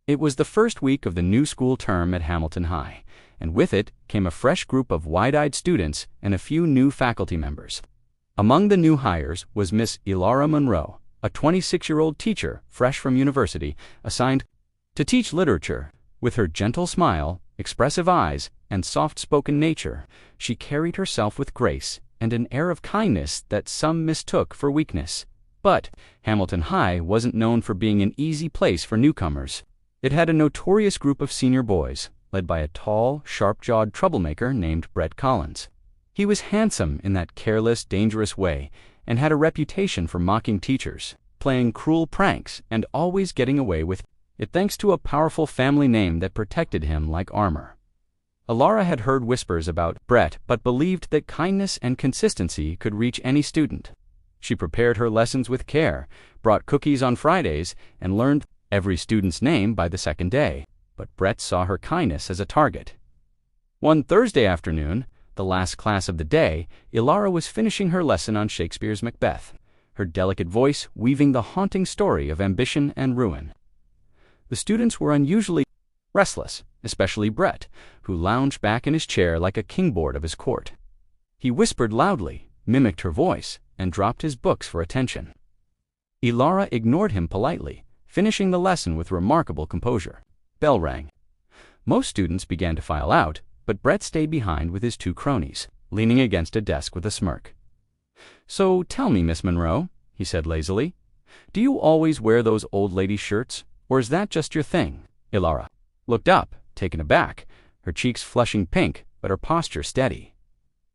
It was the first week of the new school term at Hamilton High, and with it came a fresh group of wide-eyed students and a few new faculty members. Among the new hires was Miss Elara Monroe, a 26-year-old teacher fresh from university, assigned to teach literature. With her gentle smile, expressive eyes, and soft-spoken nature, she carried herself with grace and an air of kindness that some mistook for weakness. But Hamilton High wasn't known for being an easy place for newcomers. It had a notorious group of senior boys, led by a tall, sharp-jawed troublemaker named Brett Collins. He was handsome in that careless, dangerous way, and had a reputation for mocking teachers, playing cruel pranks, and always getting away with it thanks to a powerful family name that protected him like armor. Elara had heard whispers about Brett, but believed that kindness and consistency could reach any student. She prepared her lessons with care, brought cookies on Fridays, and learned every student's name by the second day. But Brett saw her kindness as a target. One Thursday afternoon, the last class of the day, Elara was finishing her lesson on Shakespeare's Macbeth, her delicate voice weaving the haunting story of ambition and ruin. The students were unusually restless, especially Brett, who lounged back in his chair like a kingboard of his court. He whispered loudly, mimicked her voice, and dropped his books for attention. Elara ignored him politely, finishing the lesson with remarkable composure. Bell rang. Most students began to file out, but Brett stayed behind with his two cronies, leaning against a desk with a smirk. "So tell me, Miss Monroe," he said lazily, "do you always wear those old lady shirts, or is that just your thing?" Elara looked up, taken aback, her cheeks flushing pink, but her posture steady.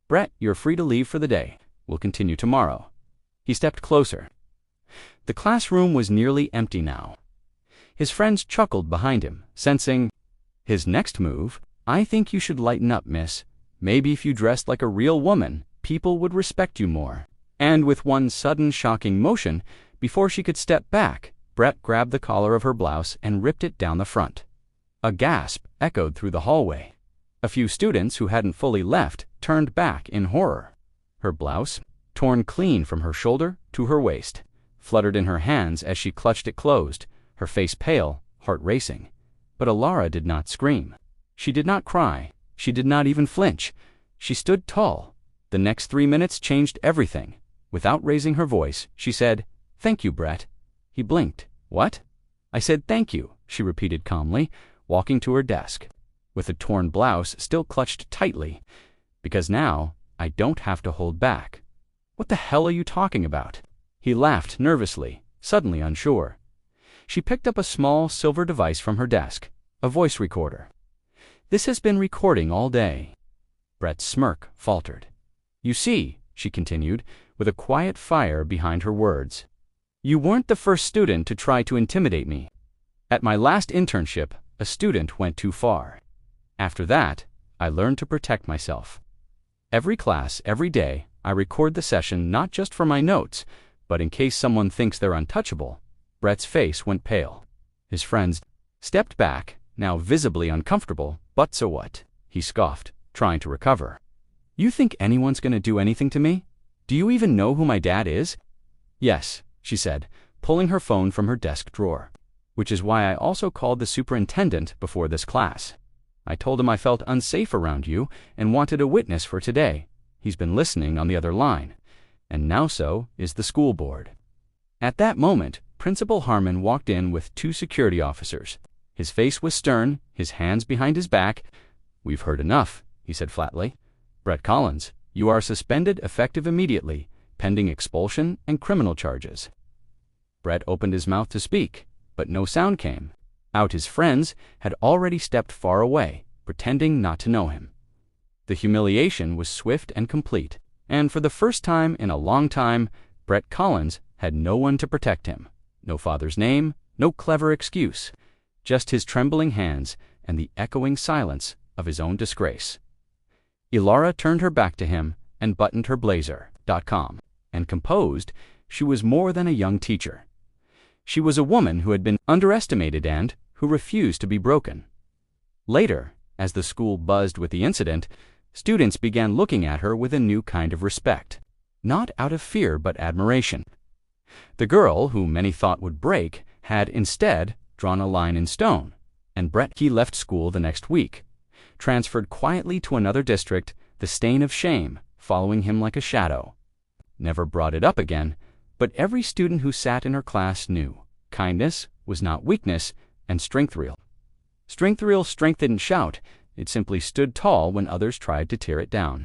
"Brett, you're free to leave for the day. We'll continue tomorrow." He stepped closer. The classroom was nearly empty now. His friends chuckled behind him, sensing his next move. "I think you should lighten up, miss. Maybe if you dressed like a real woman, people would respect you more." And with one sudden shocking motion, before she could step back, Brett grabbed the collar of her blouse and ripped it down the front. A gasp echoed through the hallway. A few students who hadn't fully left turned back in horror. Her blouse, torn clean from her shoulder to her waist, fluttered in her hands as she clutched it closed, her face pale, heart racing. But Elara did not scream. She did not cry. She did not even flinch. She stood tall. The next 3 minutes changed everything. Without raising her voice, she said, "Thank you, Brett." He blinked. "What?" "I said thank you," she repeated calmly, walking to her desk, with the torn blouse still clutched tightly, "because now I don't have to hold back." "What the hell are you talking about?" He laughed nervously, suddenly unsure. She picked up a small silver device from her desk, a voice recorder. "This has been recording all day." Brett's smirk faltered. "You see," she continued, with a quiet fire behind her words, "you weren't the first student to try to intimidate me. At my last internship, a student went too far. After that, I learned to protect myself. Every class, every day, I record the session not just for my notes, but in case someone thinks they're untouchable." Brett's face went pale. His friends stepped back, now visibly uncomfortable. "But so what?" he scoffed, trying to recover. "You think anyone's going to do anything to me? Do you even know who my dad is?" "Yes," she said, pulling her phone from her desk drawer. "Which is why I also called the superintendent before this class. I told him I felt unsafe around you and wanted a witness for today. He's been listening on the other line. And now so is the school board." At that moment, Principal Harmon walked in with 2 security officers. His face was stern, his hands behind his back. "We've heard enough," he said flatly. "Brett Collins, you are suspended effective immediately, pending expulsion and criminal charges." Brett opened his mouth to speak, but no sound came. Out his friends had already stepped far away, pretending not to know him. The humiliation was swift and complete, and for the first time in a long time, Brett Collins had no one to protect him. No father's name, no clever excuse, just his trembling hands and the echoing silence of his own disgrace. Elara turned her back to him and buttoned her blazer.com, and composed, she was more than a young teacher. She was a woman who had been underestimated and who refused to be broken. Later, as the school buzzed with the incident, students began looking at her with a new kind of respect, not out of fear but admiration. The girl, who many thought would break, had instead drawn a line in stone, and Brett. He left school the next week, transferred quietly to another district, the stain of shame following him like a shadow. Never brought it up again, but every student who sat in her class knew kindness was not weakness, and strength real. Strength didn't shout, it simply stood tall when others tried to tear it down.